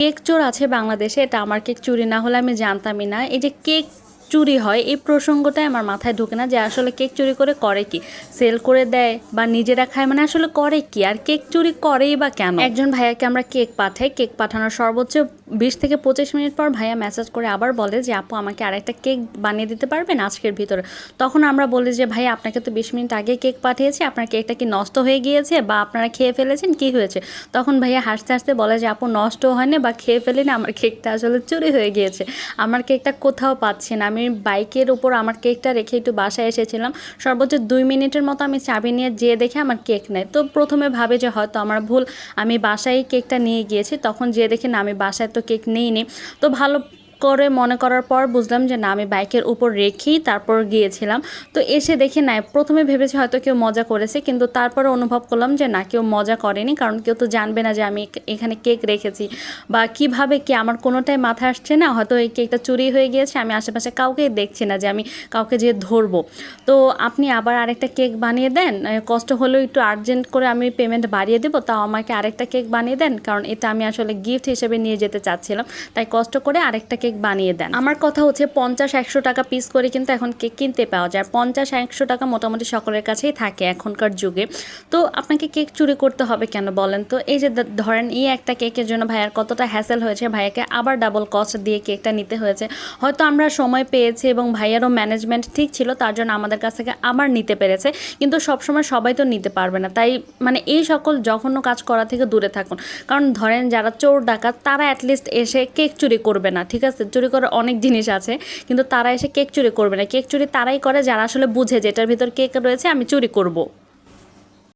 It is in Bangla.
কেক চোর আছে বাংলাদেশে, এটা আমার কেক চুরি না হলে আমি জানতামই না। এই যে কেক চুরি হয় এই প্রসঙ্গটাই আমার মাথায় ঢোকে না, যে আসলে কেক চুরি করে কি, সেল করে দেয় বা নিজেরা খায়, মানে আসলে করে কি, আর কেক চুরি করেই বা কেন। একজন ভাইয়াকে আমরা কেক পাঠাই, কেক পাঠানোর সর্বোচ্চ 20 থেকে 25 মিনিট পর ভাইয়া মেসেজ করে আবার বলে যে আপু আমাকে আরেকটা কেক বানিয়ে দিতে পারবেন আজকের ভিতরে। তখন আমরা বলি যে ভাই আপনাকে তো 20 মিনিট আগে কেক পাঠিয়েছি, আপনার কেকটা কি নষ্ট হয়ে গিয়েছে বা আপনারা খেয়ে ফেলেছেন, কি হয়েছে? তখন ভাইয়া হাসতে হাসতে বলে যে আপু নষ্ট হয়নি বা খেয়ে ফেলিনি, আমার কেকটা আসলে চুরি হয়ে গিয়েছে, আমার কেকটা কোথাও পাচ্ছি না। আমি বাইকের উপর আমার কেকটা রেখে একটু বাসায় এসেছিলাম, সর্বোচ্চ 2 মিনিটের মতো আমি চাবি নিয়ে যেয়ে দেখে আমার কেক নেই। তো প্রথমে ভাবে যে হয়তো আমার ভুল, আমি বাসায় কেকটা নিয়ে গিয়েছি, তখন যেয়ে দেখি না আমি বাসায় তো কেক নেইনি। তো ভালো করে মনে করার পর বুঝলাম যে না আমি বাইকের উপর রেখেই তারপর গিয়েছিলাম। তো এসে দেখি না, প্রথমে ভেবেছি হয়তো কেউ মজা করেছে, কিন্তু তারপরে অনুভব করলাম যে না, কেউ মজা করেনি, কারণ কেউ তো জানবে না যে আমি এখানে কেক রেখেছি বা কিভাবে কি, আমার কোনোটাই মাথায় আসছে না। হয়তো এই কেকটা চুরি হয়ে গিয়েছে, আমি আশেপাশে কাউকেই দেখছি না যে আমি কাউকে যেয়ে ধরবো। তো আপনি আবার আরেকটা কেক বানিয়ে দেন, কষ্ট হলেও একটু আর্জেন্ট করে আমি পেমেন্ট বাড়িয়ে দেবো, তাও আমাকে আরেকটা কেক বানিয়ে দেন, কারণ এটা আমি আসলে গিফট হিসেবে নিয়ে যেতে চাচ্ছিলাম, তাই কষ্ট করে আরেকটা কেক বানিয়ে দেন। আমার কথা হচ্ছে 50-100 টাকা পিস করে কিন্তু এখন কেক কিনতে পাওয়া যায়, 50-100 টাকা মোটামুটি সকলের কাছেই থাকে এখনকার যুগে। তো আপনাকে কেক চুরি করতে হবে কেন বলেন তো? এই যে ধরেন এই একটা কেকের জন্য ভাইয়ার কতটা হ্যাসেল হয়েছে, ভাইয়াকে আবার ডাবল কস্ট দিয়ে কেকটা নিতে হয়েছে। হয়তো আমরা সময় পেয়েছি এবং ভাইয়ারও ম্যানেজমেন্ট ঠিক ছিল, তার জন্য আমাদের কাছ থেকে আবার নিতে পেরেছে, কিন্তু সবসময় সবাই তো নিতে পারবে না। তাই মানে এই সকল জঘন্য কাজ করা থেকে দূরে থাকুন, কারণ ধরেন যারা চোর ডাকাত তারা অ্যাটলিস্ট এসে কেক চুরি করবে না, ঠিক আছে? চুরি করার অনেক জিনিস আছে, কিন্তু তারা এসে কেক চুরি করবে না। কেক চুরি তারাই করে যারা আসলে বুঝে যে এটার ভিতর কেক রয়েছে, আমি চুরি করব।